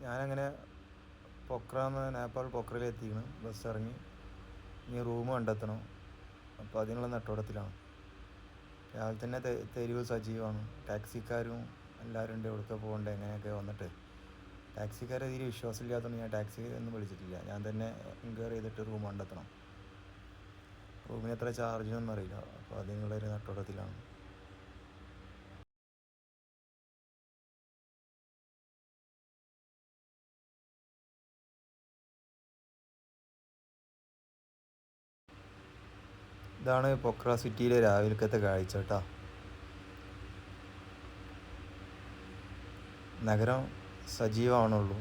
ഞാനങ്ങനെ നേപ്പാൾ പൊക്രയിലെത്തിക്കണം. ബസ് ഇറങ്ങി ഇനി റൂം കണ്ടെത്തണം. അപ്പോൾ അതിനുള്ള നെട്ടോട്ടത്തിലാണ്. രാവിലെ തന്നെ തെരുവ് സജീവമാണ്. ടാക്സിക്കാരും എല്ലാവരും ഉണ്ട്. എവിടേക്ക് പോകണ്ടേ എങ്ങനെയൊക്കെ വന്നിട്ട് ടാക്സിക്കാരെ തീരെ വിശ്വാസമില്ലാത്തതുകൊണ്ട് ഞാൻ ടാക്സിയൊന്നും വിളിച്ചിട്ടില്ല. ഞാൻ തന്നെ എൻക്വയറി ചെയ്തിട്ട് റൂം കണ്ടെത്തണം. റൂമിന് എത്ര ചാർജൊന്നും അറിയില്ല. അപ്പോൾ അതിനുള്ളൊരു നെട്ടോട്ടത്തിലാണ്. ഇതാണ് പൊക്ര സിറ്റിയിലെ രാവിലത്തെ കാഴ്ച കേട്ടോ. നഗരം സജീവമാണുള്ളൂ.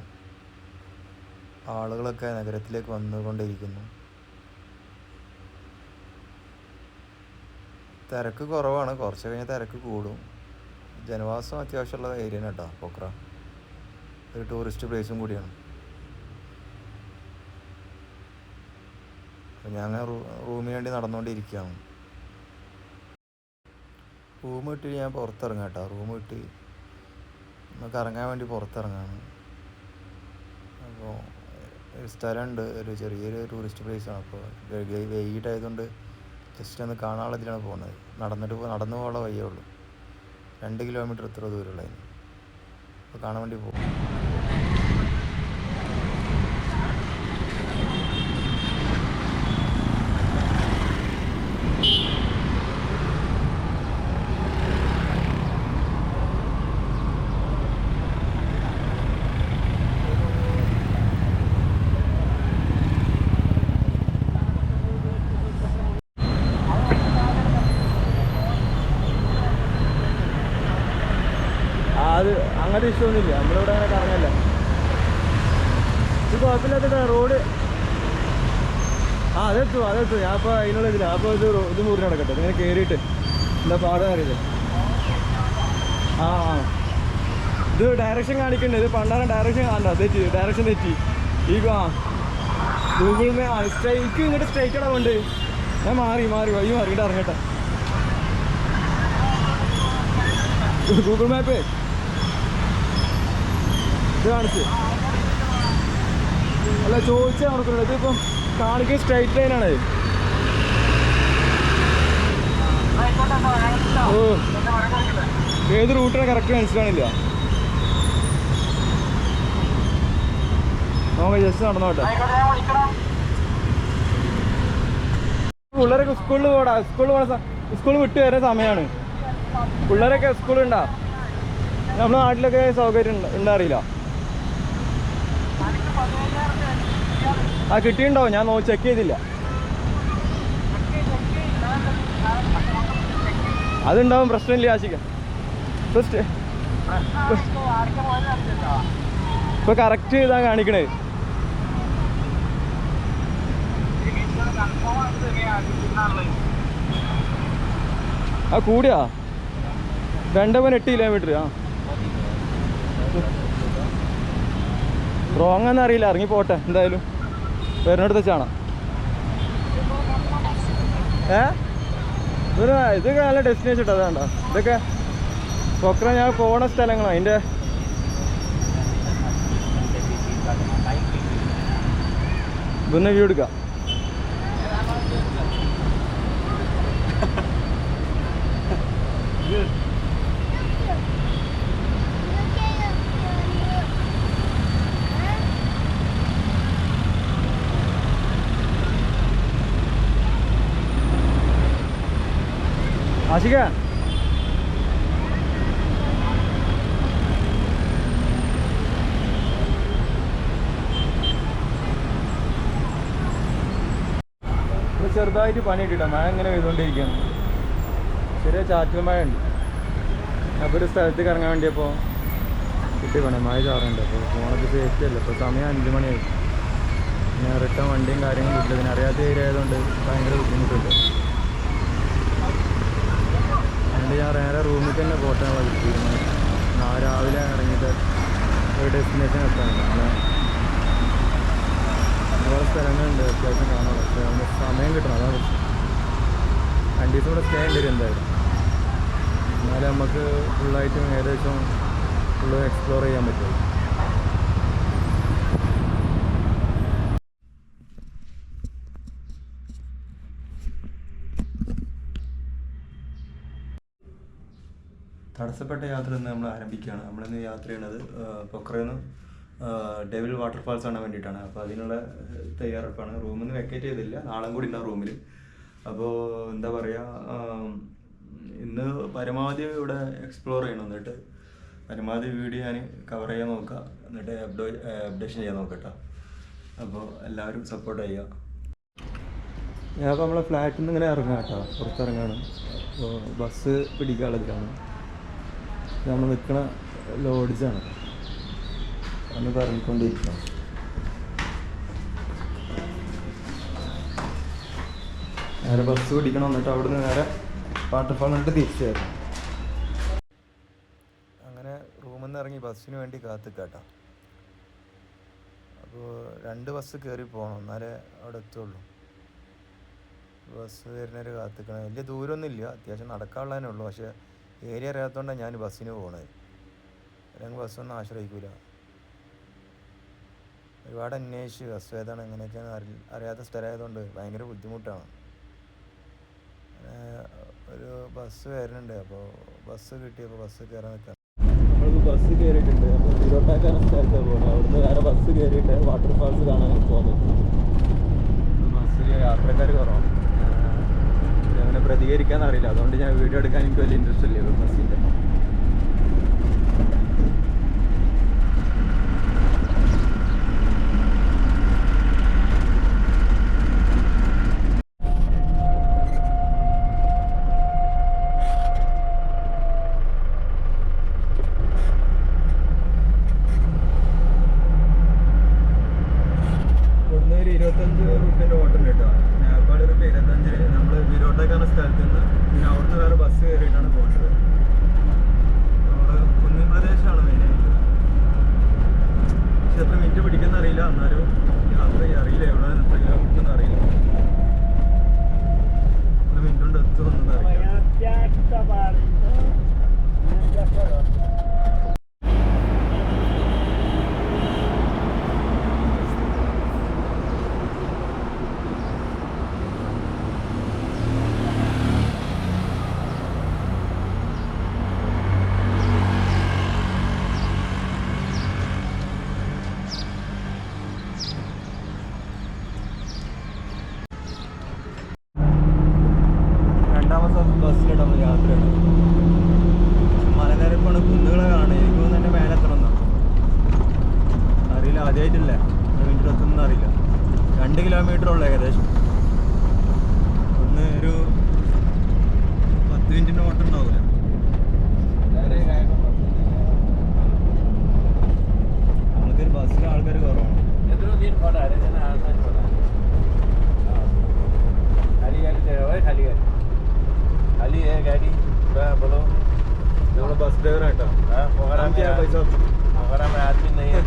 ആളുകളൊക്കെ നഗരത്തിലേക്ക് വന്നുകൊണ്ടിരിക്കുന്നു. തിരക്ക് കുറവാണ്. കുറച്ച് കഴിഞ്ഞാൽ തിരക്ക് കൂടും. ജനവാസം അത്യാവശ്യമുള്ള ഏരിയയാണ് കേട്ടോ പൊക്ര. ഒരു ടൂറിസ്റ്റ് പ്ലേസും കൂടിയാണ്. അപ്പോൾ ഞാൻ റൂമിന് വേണ്ടി നടന്നുകൊണ്ടിരിക്കുകയാണ്. റൂം വിട്ട് ഞാൻ പുറത്തിറങ്ങാം കേട്ടോ. റൂം വിട്ട് നമുക്ക് ഇറങ്ങാൻ വേണ്ടി പുറത്തിറങ്ങാണ്. അപ്പോൾ ഒരു സ്ഥലമുണ്ട്, ഒരു ചെറിയൊരു ടൂറിസ്റ്റ് പ്ലേസാണ്. അപ്പോൾ വൈകിട്ടായതുകൊണ്ട് ജസ്റ്റ് ഒന്ന് കാണാനുള്ള ഇതിലാണ് പോകുന്നത്. നടന്നു പോകാനുള്ള വഴിയേ ഉള്ളൂ. 2 കിലോമീറ്റർ എത്ര ദൂരമുള്ളതിന്. അപ്പോൾ കാണാൻ വേണ്ടി പോകും. അത് അങ്ങനത്തെ ഇഷ്ടമൊന്നുമില്ല. നമ്മളിവിടെ അങ്ങനെ കറങ്ങല്ല. ഇത് കുഴപ്പമില്ലാത്ത റോഡ്. അതെത്തു. ഞാൻ ഇപ്പോൾ അതിനുള്ള ഇതില്ല. അപ്പോൾ ഇത് മുറിഞ്ഞ് നടക്കട്ടെ. ഇങ്ങനെ കയറിയിട്ട് എന്താ പാടാൻ അറിയില്ല. ഇത് ഡയറക്ഷൻ കാണിക്കണ്ടേ. ഇത് പണ്ടാണ് ഡയറക്ഷൻ കാണണ്ട. ഡയറക്ഷൻ തെറ്റി. ഈ ഗൂഗിൾ സ്ട്രൈക്ക് ഇങ്ങോട്ട് സ്ട്രൈറ്റ് ഇടാവുണ്ട്. ഞാൻ മാറി വഴി മാറിയിട്ട് ഇറങ്ങട്ടെ. ഗൂഗിൾ മാപ്പ് ഇത് കാണിച്ച് അല്ല ചോദിച്ചാൽ നടക്കുന്നുണ്ട്. ഇതിപ്പം കാണിക്കുന്ന സ്ട്രൈറ്റ് ലൈനാണ്. ഏത് റൂട്ടിനെ കറക്റ്റ് മനസ്സിലാണില്ല. നമുക്ക് ജസ്റ്റ് നടന്നോട്ടെ. പിള്ളേരൊക്കെ സ്കൂളിൽ സ്കൂൾ വിട്ട് വരുന്ന സമയമാണ്. പിള്ളേരൊക്കെ സ്കൂളുണ്ടാ. നമ്മുടെ നാട്ടിലൊക്കെ സൗകര്യം ഉണ്ടാറിയില്ല. കിട്ടിയിട്ടുണ്ടാവും. ഞാൻ ചെക്ക് ചെയ്തില്ല. അതുണ്ടാവും. പ്രശ്നമില്ല. ആശിക്ക ഇപ്പൊ കറക്റ്റ് ഇതാ കാണിക്കണേ. കൂടിയാ 2.8 കിലോമീറ്റർ. റോങ് എന്ന് അറിയില്ല. ഇറങ്ങി പോട്ടെ. എന്തായാലും വരുന്നിടത്ത് വെച്ചാണ്. ഇതൊക്കെ നല്ല ഡെസ്റ്റിനേഷൻ ഇട്ടോ. അതാണ്ടോ ഇതൊക്കെ പൊക്ര ഞാൻ പോണ സ്ഥലങ്ങളാണ്. അതിൻ്റെ ഇതൊന്ന് വ്യൂ എടുക്കാം. ആശിക ചെറുതായിട്ട് പണി കിട്ടിയിട്ടാ. മഴ ഇങ്ങനെ പെയ്തുകൊണ്ടിരിക്കുകയാണ്. ചെറിയ ചാറ്റൽ മഴ ഉണ്ട്. അപ്പോൾ ഒരു സ്ഥലത്തേക്ക് ഇറങ്ങാൻ വേണ്ടിയപ്പോൾ കിട്ടിയ പണി. മഴ ചാറുണ്ട്. അപ്പോൾ ഫോണൊക്കെ സേഫ്റ്റി അല്ല. ഇപ്പോൾ സമയം 5 മണിയായി. പിന്നെ റിട്ടേൺ വണ്ടിയും കാര്യങ്ങളും കിട്ടില്ല. ഇതിനറിയാത്ത ഏരിയ ആയതുകൊണ്ട് ഭയങ്കര ബുദ്ധിമുട്ടുണ്ട്. അതുകൊണ്ട് ഞാൻ നേരെ റൂമിൽ തന്നെ പോട്ടാനുള്ള കിട്ടിയിരുന്നത്. രാവിലെ ഇറങ്ങിയിട്ട് ഒരു ഡെസ്റ്റിനേഷൻ എത്താനുണ്ട്. അങ്ങനെ ഒരുപാട് സ്ഥലങ്ങളുണ്ട് അത്യാവശ്യം കാണാൻ. പക്ഷേ നമുക്ക് സമയം കിട്ടണം. അതാണ് 2 ദിവസം കൂടെ സ്റ്റേ ചെയ്യേണ്ടി വരും എന്തായാലും. എന്നാലും നമുക്ക് ഫുള്ളായിട്ടും ഏകദേശം ഫുള്ള് എക്സ്പ്ലോർ ചെയ്യാൻ പറ്റും. തടസ്സപ്പെട്ട യാത്ര ഇന്ന് നമ്മൾ ആരംഭിക്കുകയാണ്. നമ്മളിന്ന് യാത്ര ചെയ്യുന്നത് പൊക്രയിൽ നിന്ന് ഡെവിൽ വാട്ടർഫാൾസ് കാണാൻ വേണ്ടിയിട്ടാണ്. അപ്പോൾ അതിനുള്ള തയ്യാറെടുപ്പാണ്. റൂമിൽ നിന്ന് വെക്കേറ്റ് ചെയ്തില്ല, നാളെ കൂടി ഉണ്ടാവും റൂമിൽ. അപ്പോൾ എന്താ പറയുക, ഇന്ന് പരമാവധി ഇവിടെ എക്സ്പ്ലോർ ചെയ്യണം. എന്നിട്ട് പരമാവധി വീഡിയോ ഞാൻ കവർ ചെയ്യാൻ നോക്കുക, എന്നിട്ട് അപ്ഡേഷൻ ചെയ്യാൻ നോക്കട്ടോ. അപ്പോൾ എല്ലാവരും സപ്പോർട്ട് ചെയ്യുക. ഞാനിപ്പോൾ നമ്മളെ ഫ്ലാറ്റിൽ നിന്ന് ഇങ്ങനെ ഇറങ്ങാം കേട്ടോ, പുറത്തിറങ്ങാണ്. അപ്പോൾ ബസ് പിടിക്കാനുള്ളതിലാണ്. നമ്മൾ നിൽക്കുന്ന ലോഡ്ജാണ്, അന്ന് പറഞ്ഞുകൊണ്ടിരിക്കണം. നേരെ ബസ് പിടിക്കണം, എന്നിട്ട് അവിടുന്ന് നേരെ വാട്ടർഫാൾ കണ്ടിട്ട് തിരിച്ചു വരണം. അങ്ങനെ റൂമിൽ നിന്ന് ഇറങ്ങി ബസ്സിന് വേണ്ടി കാത്തിക്കാട്ടോ. അപ്പോൾ 2 ബസ് കയറി പോകണം, എന്നാലേ അവിടെ എത്തുള്ളൂ. ബസ് വരുന്നവർ കാത്തിക്കണം. വലിയ ദൂരമൊന്നുമില്ല, അത്യാവശ്യം നടക്കാനുള്ളതേ ഉള്ളൂ. പക്ഷേ ഏരിയ അറിയാത്തതുകൊണ്ടാണ് ഞാൻ ബസ്സിന് പോകണത്. അല്ലെങ്കിൽ ബസ്സൊന്നും ആശ്രയിക്കില്ല. ഒരുപാട് അന്വേഷിച്ച് ബസ് ഏതാണ് എങ്ങനെയൊക്കെയാണ് അറിയാത്ത സ്ഥലമായതുകൊണ്ട് ഭയങ്കര ബുദ്ധിമുട്ടാണ്. ഒരു ബസ് വരുന്നുണ്ട്, അപ്പോൾ ബസ് കിട്ടിയപ്പോൾ ബസ് കയറാൻ നിൽക്കാം. നമ്മളിപ്പോൾ ബസ് കയറിയിട്ടുണ്ട്. അപ്പോൾ തിരുവട്ടാക്കാന സ്ഥലത്താണ് പോകുന്നത്. അവിടുന്ന് വേറെ ബസ് കയറിയിട്ട് വാട്ടർഫാൾസ് കാണാൻ പോകുന്നത്. ബസ്സിൽ യാത്രക്കാർ കുറവാണ്. അങ്ങനെ പ്രതികരിക്കാൻ അറിയില്ല, അതുകൊണ്ട് ഞാൻ വീഡിയോ എടുക്കാൻ എനിക്ക് വലിയ ഇൻട്രസ്റ്റ് ഇല്ല ബസ്സിൻ്റെ. ഇവിടുന്ന് ഒരു 25 റുപ്യൻ്റെ ഓട്ടം കേട്ടോ. നേപ്പാൾ റുപ്യ 25. നമ്മൾ വിരോട്ടക്കാന സ്ഥലത്ത് നിന്ന് പിന്നെ അവിടുന്ന് വേറെ ബസ് കയറിയിട്ടാണ് പോകുന്നത്. നമ്മൾ കുന്നിൻ പ്രദേശമാണ് മെയിനായിട്ട്. പക്ഷെ എത്ര മിനിറ്റ് പിടിക്കുന്ന അറിയില്ല, എന്നാലും യാത്ര അറിയില്ല, എവിടെ എത്ര കിലോമീറ്റർ അറിയില്ല, എത്ര മിനിറ്റ് കൊണ്ട് എത്തുമെന്നത് അറിയില്ല. ബസ്സിലിട്ട് നമ്മൾ യാത്രയാണ്. മലനിരപ്പാണ്, കുന്നുകളെ കാണുന്നത്. എനിക്ക് തന്നെ മേലെത്തണമെന്നാണ് അറിയില്ല, ആദ്യമായിട്ടില്ലേ, മിനിറ്റ് എത്തുന്ന അറിയില്ല. 2 കിലോമീറ്റർ ഉള്ളു ഏകദേശം. ഒന്ന് ഒരു 10 മിനിറ്റിൻ്റെ ഓട്ടം ഉണ്ടാവില്ല. നമ്മൾക്കൊരു ബസ്സിലെ ആൾക്കാർ കുറവാണ്. खाली है गाड़ी बोलो। നമ്മൾ ബസ് ഡ്രൈവർ ആട്ടോ. പൈസ में आदमी नहीं है।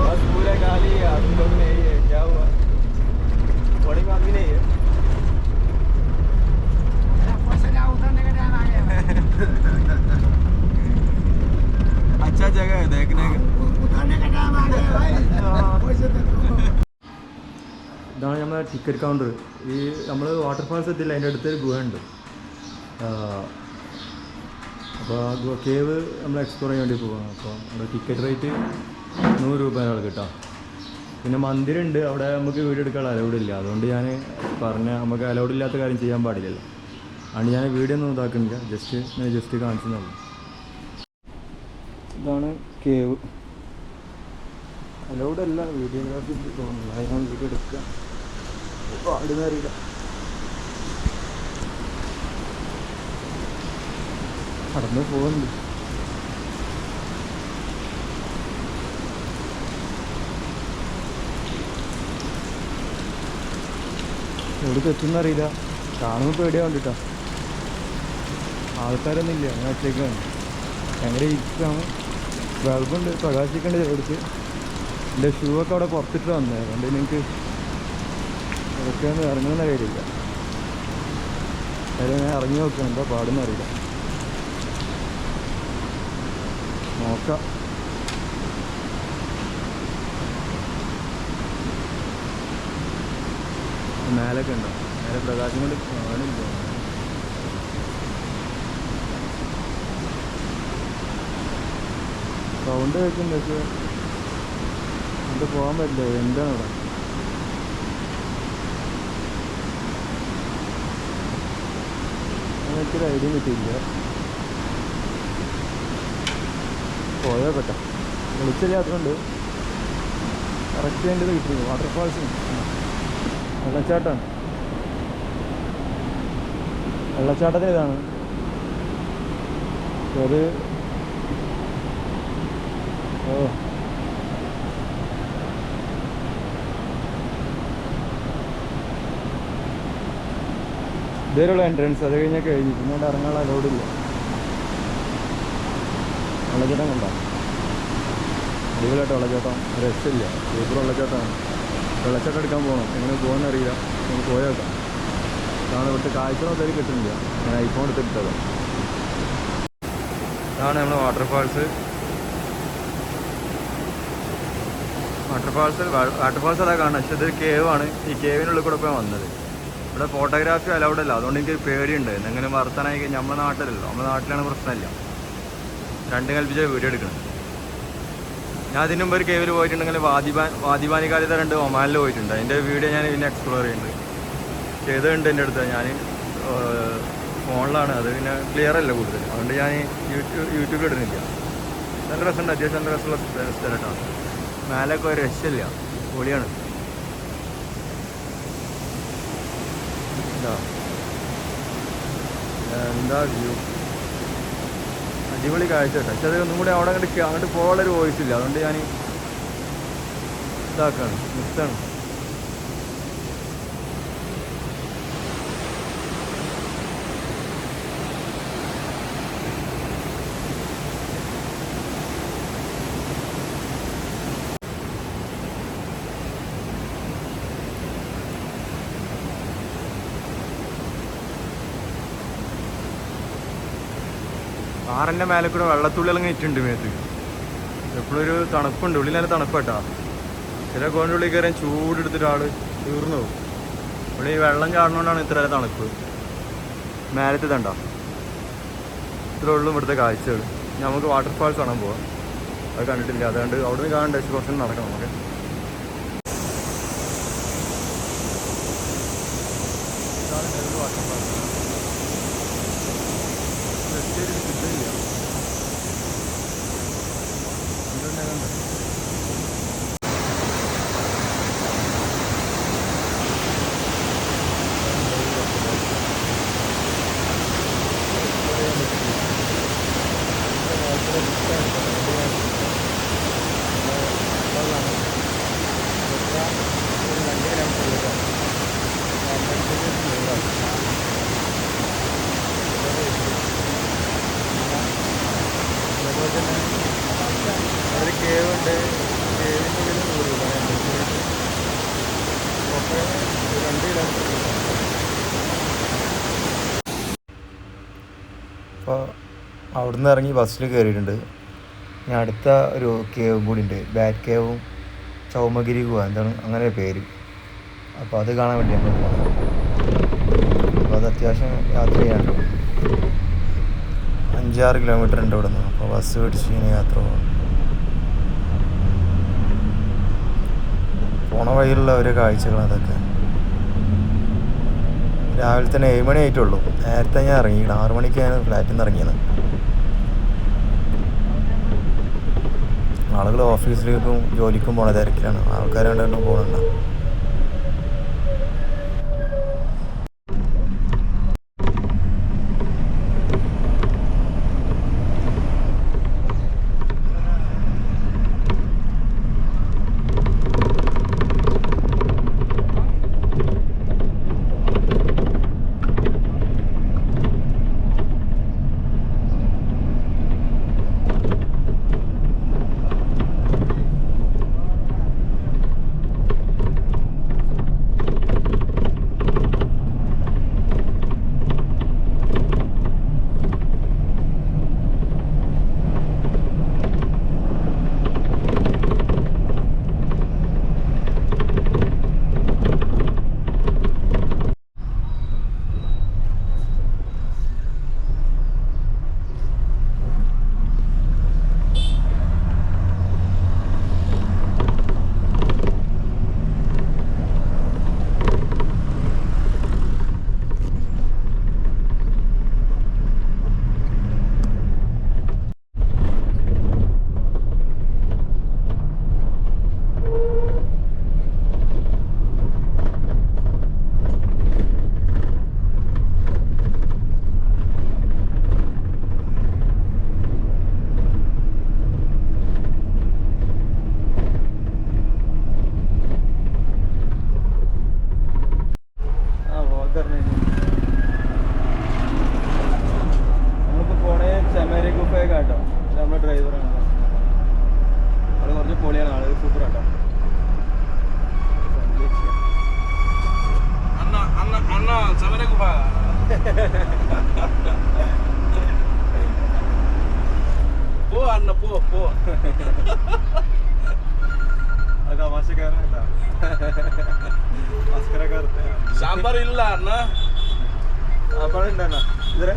बस पूरे खाली है, आदमी लोग नहीं है। क्या हुआ, बड़ी में आदमी नहीं है। अच्छा जगह है देखने का। ഇതാണ് നമ്മുടെ ടിക്കറ്റ് കൗണ്ടർ. ഈ നമ്മൾ വാട്ടർഫാൾസ് എത്തില്ല, അതിൻ്റെ അടുത്തൊരു ഗുഹ ഉണ്ട്. അപ്പോൾ ആ ഗുഹ കേവ് നമ്മൾ എക്സ്പ്ലോർ ചെയ്യാൻ വേണ്ടി പോവാം. അപ്പോൾ അവിടെ ടിക്കറ്റ് റേറ്റ് 100 രൂപ ഒരാൾക്ക് കിട്ടാം. പിന്നെ മന്ദിരമുണ്ട്, അവിടെ നമുക്ക് വീഡിയോ എടുക്കാൻ അലൗഡ് ഇല്ല. അതുകൊണ്ട് ഞാൻ നമുക്ക് അലൗഡ് ഇല്ലാത്ത കാര്യം ചെയ്യാൻ പാടില്ലല്ലോ. അതുകൊണ്ട് ഞാൻ വീഡിയോ ഒന്നും ഇതാക്കുന്നില്ല, ജസ്റ്റ് കാണിച്ചെന്നുള്ളൂ. ഇതാണ് കേവ്. അലൗഡ് അല്ല, വീഡിയോഗ്രാഫി തോന്നുന്നില്ല, അത് ഞാൻ വീഡിയോ എടുക്കുക പാടുന്ന അറിയില്ല. കടന്ന് പോകുന്നുണ്ട്. എവിടെ എത്തുന്നറിയില്ല, കാണുമ്പോൾ പേടിയാവുണ്ട് കേട്ടോ. ആൾക്കാരൊന്നും ഇല്ല, അങ്ങനെ ഒറ്റയ്ക്കാണ്. ഭയങ്കര ഇരിക്കാണ്. ബൾബുണ്ട്, പ്രകാശിക്കേണ്ട എടുത്ത്. എൻ്റെ ഷൂ ഒക്കെ അവിടെ പുറത്തിട്ട് വന്നത്, അതുകൊണ്ട് എനിക്ക് ഇതൊക്കെ ഒന്നും ഇറങ്ങുന്ന കാര്യമില്ല. അതായത് ഞാൻ ഇറങ്ങി നോക്കുക, എന്താ പാടുന്ന അറിയില്ല. നോക്കാം. മേലൊക്കെ ഉണ്ടോ? നേരെ പ്രകാശം കൊണ്ട് കാണില്ല. സൗണ്ട് കേൾക്കുന്നുണ്ട് പക്ഷേ അങ്ങോട്ട് പോകാൻ പറ്റില്ല. എന്താണ് ഇവിടെ എനിക്കൊരു ഐഡിയ കിട്ടിയില്ല. പോയോ കേട്ടോ വിളിച്ചില്ലാത്തതുകൊണ്ട് കറക്റ്റ് വേണ്ടത് കിട്ടിയില്ല. വാട്ടർഫാൾസിന് വെള്ളച്ചാട്ടമാണ്. വെള്ളച്ചാട്ടത്തിന് ഇതാണ് അത്. ഇതേലുള്ള എൻട്രൻസ്. അത് കഴിഞ്ഞാൽ കഴിഞ്ഞു. പിന്നീട് ഇറങ്ങാനുള്ള അലൗഡില്ല. വെള്ളച്ചാട്ടം കണ്ടോ? അടിപൊളിയായിട്ട് വെള്ളച്ചാട്ടം. രക്ഷയില്ല. സൂപ്പർ വെള്ളച്ചാട്ടമാണ്. വെള്ളച്ചാട്ടം എടുക്കാൻ പോകണം. എങ്ങനെ പോകുമെന്ന് അറിയില്ല. നമുക്ക് പോയേക്കാം. ഇതാണ് ഇവിടുത്തെ കാഴ്ചകളൊന്നും അതിൽ കിട്ടുന്നില്ല. ഞാൻ ഐഫോൺ എടുത്തിട്ടത്. ഇതാണ് നമ്മുടെ വാട്ടർഫാൾസ്. വാട്ടർഫാൾസ് അതാ കാണുന്നത്. പക്ഷെ ഇതൊരു കേവാണ്. ഈ കേവിനുള്ളിൽ കൂടെ പോയി വന്നത്. ഇവിടെ ഫോട്ടോഗ്രാഫി അലൗഡ് അല്ല. അതുകൊണ്ട് എനിക്ക് പേടിയുണ്ട്. എന്തെങ്കിലും വർത്തനായി കഴിഞ്ഞാൽ നമ്മുടെ നാട്ടിലല്ലോ. നമ്മുടെ നാട്ടിലാണ് പ്രശ്നമില്ല. രണ്ടും കൽപ്പിച്ച വീഡിയോ എടുക്കണം. ഞാൻ അതിന് മുമ്പ് ഒരു കേവിൽ പോയിട്ടുണ്ടെങ്കിൽ വാദിബാനിക്കാലിത 2 ഒമാനിൽ പോയിട്ടുണ്ട്. അതിൻ്റെ വീഡിയോ ഞാൻ പിന്നെ എക്സ്പ്ലോർ ചെയ്യുന്നുണ്ട്. ചെയ്തിട്ടുണ്ട് എൻ്റെ അടുത്ത്. ഞാൻ ഫോണിലാണ്. അത് പിന്നെ ക്ലിയർ അല്ല കൂടുതൽ. അതുകൊണ്ട് ഞാൻ യൂട്യൂബിൽ ഇടുന്നില്ല. നല്ല രസമുണ്ട്. അത്യാവശ്യം നല്ല രസമുള്ള സ്ഥലത്താണ്. മേലൊക്കെ ഒരു രക്ഷയില്ല. പൊളിയാണ്. എന്താ വ്യൂ. അടിപൊളി കാഴ്ച കേട്ടോ. പക്ഷെ അത് ഒന്നും കൂടി അവിടെ അങ്ങോട്ട് പോകാനുള്ളൊരു വോയിസ് ഇല്ല. അതുകൊണ്ട് ഞാൻ ഇതാക്കാണ്, മിസ്സാണ്. ആറിൻ്റെ മേലെ കൂടെ വെള്ളത്തുള്ളിലങ്ങ് ഇട്ടുണ്ട് മേത്ത്. എപ്പോഴൊരു തണുപ്പുണ്ട്. ഉള്ളിൽ നല്ല തണുപ്പാട്ടാ. ചില കോണിൻ്റെ ഉള്ളിൽ കയറാൻ ചൂടെടുത്തിട്ട് ആൾ തീർന്നു പോകും. ഇവിടെ ഈ വെള്ളം ചാടുന്നതുകൊണ്ടാണ് ഇത്ര തണുപ്പ്. മേലത്തെ തണ്ട ഇത്ര ഉള്ളു ഇവിടുത്തെ കാഴ്ചകൾ. നമുക്ക് വാട്ടർഫാൾസ് കാണാൻ പോവാം. അത് കണ്ടിട്ടില്ല. അതുകൊണ്ട് അവിടെ നിന്ന് കാണേണ്ട കുറച്ച് നടക്കണം നമുക്ക്. വാട്ടർഫാൾസ് ഒരു കേവുണ്ട്. കേവിൻ്റെ ഉള്ളിൽ 100 രൂപ. 2 കിലോമീറ്റർ. അപ്പോൾ അവിടുന്ന് ഇറങ്ങി ബസ്സിൽ കയറിയിട്ടുണ്ട്. ഞാൻ അടുത്ത ഒരു കേവും കൂടി ഉണ്ട്. ബാറ്റ് കേവും ചൗമഗിരി ഗുഹ എന്താണ് അങ്ങനെ പേര്. അപ്പോൾ അത് കാണാൻ വേണ്ടി നമ്മൾ പോകണം. അപ്പോൾ അത് അത്യാവശ്യം യാത്ര ചെയ്യാനുണ്ട്. 5-6 കിലോമീറ്റർ ഉണ്ട് ഇവിടെ നിന്ന്. അപ്പോൾ ബസ് പിടിച്ച് ഇങ്ങനെ യാത്ര പോകണം. പോണ വഴിയിലുള്ള ഓരോ കാഴ്ചകൾ അതൊക്കെ. രാവിലെ തന്നെ 7 മണി ആയിട്ടുള്ളൂ. നേരത്തെ ഞാൻ ഇറങ്ങിക്കണം. 6 മണിക്കാണ് ഫ്ലാറ്റിൽ നിന്ന് ഇറങ്ങിയത്. ആളുകൾ ഓഫീസിലേക്കും ജോലിക്കും പോണ തിരക്കിലാണ്. ആൾക്കാർ രണ്ടും പോകുന്നുണ്ട്. സൂപ്പർ ആട്ടോ. അണ്ണ സമരക്ക് പോ. പോ അണ്ണ പോ. അത് തമാശക്കാരനല്ല, സാമ്പാർ ഇല്ല അണ്ണ. സാമ്പാർ ഉണ്ടോ ഇതര?